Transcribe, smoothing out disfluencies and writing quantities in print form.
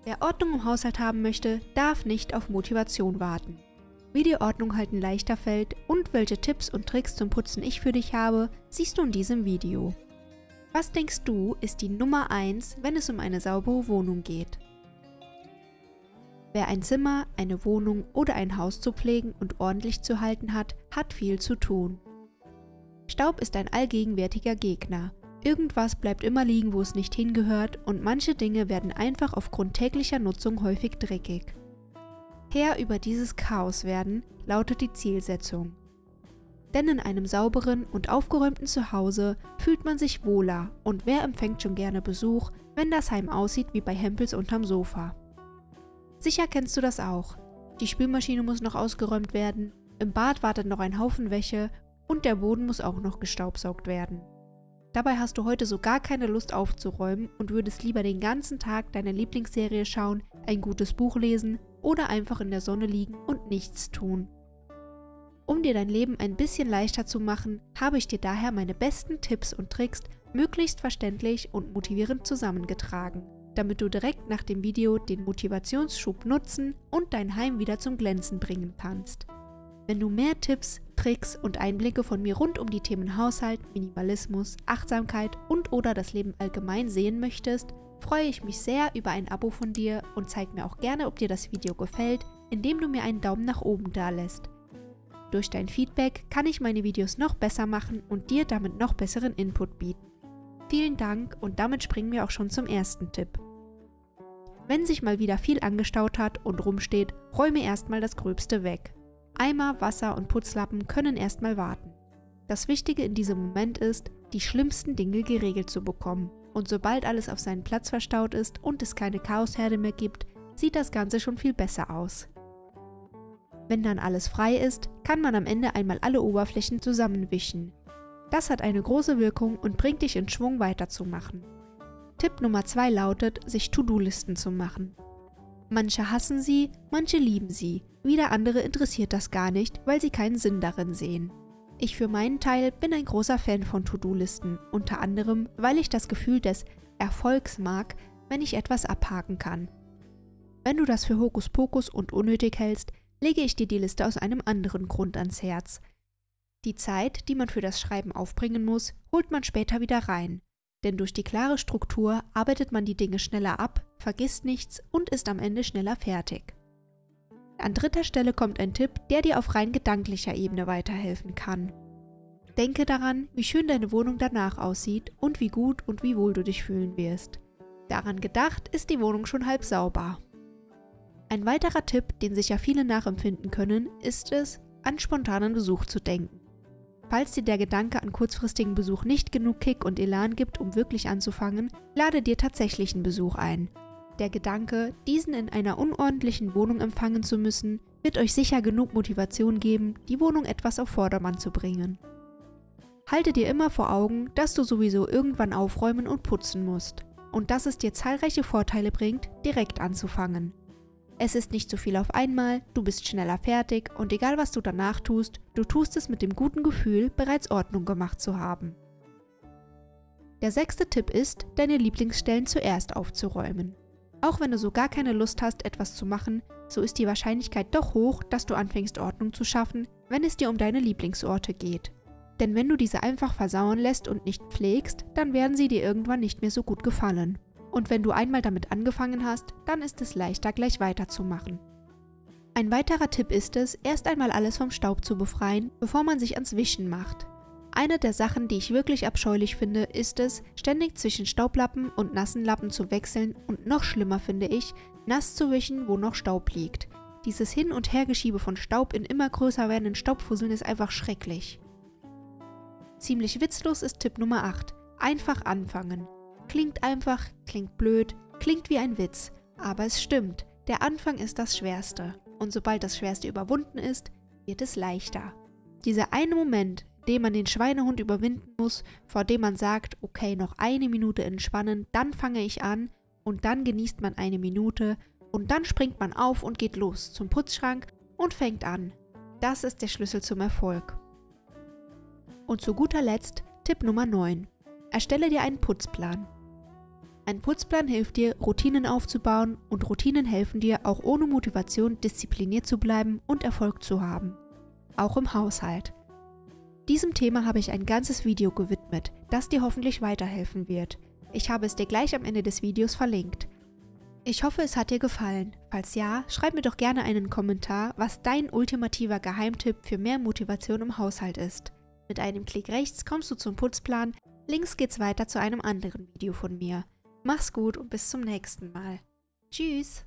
Wer Ordnung im Haushalt haben möchte, darf nicht auf Motivation warten. Wie dir Ordnung halten leichter fällt und welche Tipps und Tricks zum Putzen ich für dich habe, siehst du in diesem Video. Was denkst du, ist die Nummer 1, wenn es um eine saubere Wohnung geht? Wer ein Zimmer, eine Wohnung oder ein Haus zu pflegen und ordentlich zu halten hat, hat viel zu tun. Staub ist ein allgegenwärtiger Gegner. Irgendwas bleibt immer liegen, wo es nicht hingehört, und manche Dinge werden einfach aufgrund täglicher Nutzung häufig dreckig. Herr über dieses Chaos werden, lautet die Zielsetzung. Denn in einem sauberen und aufgeräumten Zuhause fühlt man sich wohler, und wer empfängt schon gerne Besuch, wenn das Heim aussieht wie bei Hempels unterm Sofa? Sicher kennst du das auch. Die Spülmaschine muss noch ausgeräumt werden, im Bad wartet noch ein Haufen Wäsche und der Boden muss auch noch gestaubsaugt werden. Dabei hast du heute so gar keine Lust aufzuräumen und würdest lieber den ganzen Tag deine Lieblingsserie schauen, ein gutes Buch lesen oder einfach in der Sonne liegen und nichts tun. Um dir dein Leben ein bisschen leichter zu machen, habe ich dir daher meine besten Tipps und Tricks möglichst verständlich und motivierend zusammengetragen, damit du direkt nach dem Video den Motivationsschub nutzen und dein Heim wieder zum Glänzen bringen kannst. Wenn du mehr Tipps, Tricks und Einblicke von mir rund um die Themen Haushalt, Minimalismus, Achtsamkeit und/oder das Leben allgemein sehen möchtest, freue ich mich sehr über ein Abo von dir und zeig mir auch gerne, ob dir das Video gefällt, indem du mir einen Daumen nach oben dalässt. Durch dein Feedback kann ich meine Videos noch besser machen und dir damit noch besseren Input bieten. Vielen Dank und damit springen wir auch schon zum ersten Tipp. Wenn sich mal wieder viel angestaut hat und rumsteht, räume erstmal das Gröbste weg. Eimer, Wasser und Putzlappen können erstmal warten. Das Wichtige in diesem Moment ist, die schlimmsten Dinge geregelt zu bekommen. Und sobald alles auf seinen Platz verstaut ist und es keine Chaosherde mehr gibt, sieht das Ganze schon viel besser aus. Wenn dann alles frei ist, kann man am Ende einmal alle Oberflächen zusammenwischen. Das hat eine große Wirkung und bringt dich in Schwung weiterzumachen. Tipp Nummer 2 lautet, sich To-Do-Listen zu machen. Manche hassen sie, manche lieben sie, wieder andere interessiert das gar nicht, weil sie keinen Sinn darin sehen. Ich für meinen Teil bin ein großer Fan von To-Do-Listen, unter anderem, weil ich das Gefühl des Erfolgs mag, wenn ich etwas abhaken kann. Wenn du das für Hokuspokus und unnötig hältst, lege ich dir die Liste aus einem anderen Grund ans Herz. Die Zeit, die man für das Schreiben aufbringen muss, holt man später wieder rein. Denn durch die klare Struktur arbeitet man die Dinge schneller ab, vergisst nichts und ist am Ende schneller fertig. An dritter Stelle kommt ein Tipp, der dir auf rein gedanklicher Ebene weiterhelfen kann. Denke daran, wie schön deine Wohnung danach aussieht und wie gut und wie wohl du dich fühlen wirst. Daran gedacht ist die Wohnung schon halb sauber. Ein weiterer Tipp, den sicher viele nachempfinden können, ist es, an spontanen Besuch zu denken. Falls dir der Gedanke an kurzfristigen Besuch nicht genug Kick und Elan gibt, um wirklich anzufangen, lade dir tatsächlichen Besuch ein. Der Gedanke, diesen in einer unordentlichen Wohnung empfangen zu müssen, wird euch sicher genug Motivation geben, die Wohnung etwas auf Vordermann zu bringen. Halte dir immer vor Augen, dass du sowieso irgendwann aufräumen und putzen musst und dass es dir zahlreiche Vorteile bringt, direkt anzufangen. Es ist nicht zu viel auf einmal, du bist schneller fertig und egal was du danach tust, du tust es mit dem guten Gefühl, bereits Ordnung gemacht zu haben. Der 6. Tipp ist, deine Lieblingsstellen zuerst aufzuräumen. Auch wenn du so gar keine Lust hast, etwas zu machen, so ist die Wahrscheinlichkeit doch hoch, dass du anfängst, Ordnung zu schaffen, wenn es dir um deine Lieblingsorte geht. Denn wenn du diese einfach versauern lässt und nicht pflegst, dann werden sie dir irgendwann nicht mehr so gut gefallen. Und wenn du einmal damit angefangen hast, dann ist es leichter, gleich weiterzumachen. Ein weiterer Tipp ist es, erst einmal alles vom Staub zu befreien, bevor man sich ans Wischen macht. Eine der Sachen, die ich wirklich abscheulich finde, ist es, ständig zwischen Staublappen und nassen Lappen zu wechseln und noch schlimmer finde ich, nass zu wischen, wo noch Staub liegt. Dieses Hin- und Hergeschiebe von Staub in immer größer werdenden Staubfusseln ist einfach schrecklich. Ziemlich witzlos ist Tipp Nummer 8. Einfach anfangen. Klingt einfach, klingt blöd, klingt wie ein Witz, aber es stimmt, der Anfang ist das Schwerste und sobald das Schwerste überwunden ist, wird es leichter. Dieser eine Moment, in dem man den Schweinehund überwinden muss, vor dem man sagt, okay, noch eine Minute entspannen, dann fange ich an und dann genießt man eine Minute und dann springt man auf und geht los zum Putzschrank und fängt an. Das ist der Schlüssel zum Erfolg. Und zu guter Letzt Tipp Nummer 9. Erstelle dir einen Putzplan. Ein Putzplan hilft dir, Routinen aufzubauen und Routinen helfen dir, auch ohne Motivation diszipliniert zu bleiben und Erfolg zu haben. Auch im Haushalt. Diesem Thema habe ich ein ganzes Video gewidmet, das dir hoffentlich weiterhelfen wird. Ich habe es dir gleich am Ende des Videos verlinkt. Ich hoffe, es hat dir gefallen. Falls ja, schreib mir doch gerne einen Kommentar, was dein ultimativer Geheimtipp für mehr Motivation im Haushalt ist. Mit einem Klick rechts kommst du zum Putzplan, links geht's weiter zu einem anderen Video von mir. Mach's gut und bis zum nächsten Mal. Tschüss!